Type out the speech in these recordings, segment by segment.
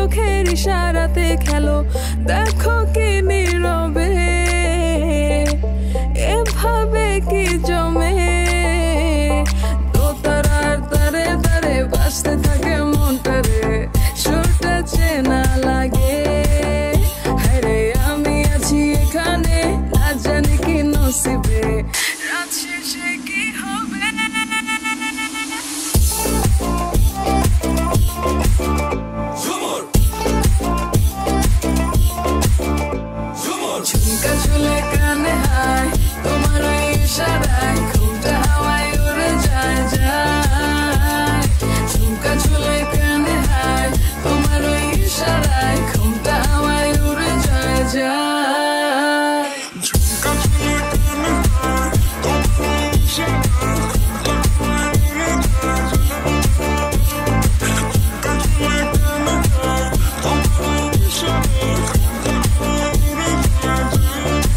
চোখের ইশারাতে খেলো, দেখো কি নীরবে এভাবে কি জমে। দোতারার তারে তারে বাজতে থাকে মনটারে, সুরটা চেনা লাগে। হায়রে আমি আছি এখানে, না জানি কি নসিবে, রাত শেষে কি হবে। ঝুমকা ঝুলে কানে হায়, তোমার ওই ইশারায় ঘুমটা হাওয়ায় উড়ে যায় যায়। ঝুমকা ঝুলে কানে হায়, তোমার ওই ইশারায় ঘুমটা হাওয়ায় উড়ে যায় যায়। ঝুমকা ঝুলে কানে হায়, তোমার ওই ইশারায় ঘুমটা হাওয়ায় উড়ে যায় যায়। ঝুমকা ঝুলে কানে হায়, তোমার ওই ইশারায় ঘুমটা হাওয়ায় উড়ে যায় যায়।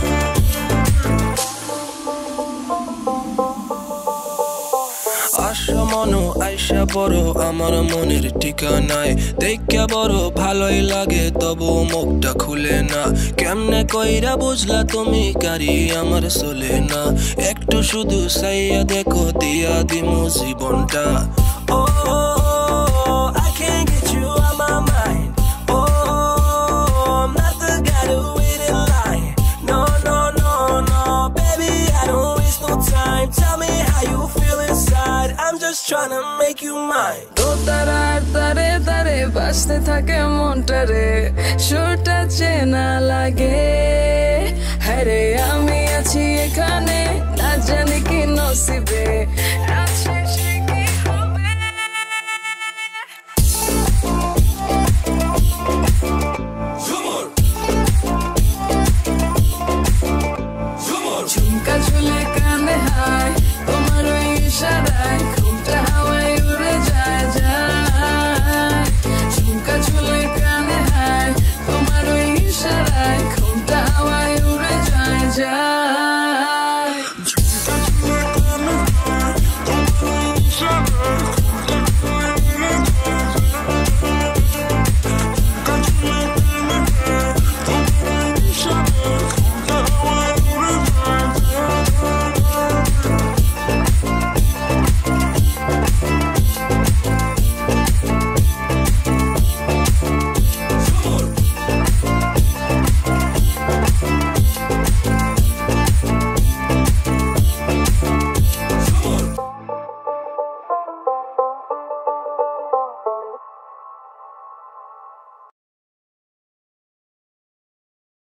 আশা মনো আইসা বড় আমার মনের ঠিকানায়, দেখা বড় ভালোই লাগে তবু মুখটা খুলে না। কেমনে কইরা বুঝলা তুমি কারি আমার চলে না, একটু শুধু চাইয়া দেখো দিয়া দিমু জীবনটা। ও I can't get you out my mind. Oh I'm not the guy to wait in line. No no no no baby I don't waste no time. Tell me how you feel inside. I'm just trying to make you mine. দোতারার তারে তারে বাজতে থাকে মনটারে, সুরটা চেনা লাগে। হায়রে আমি আছি এখানে, না জানি কি নসিবে, রাত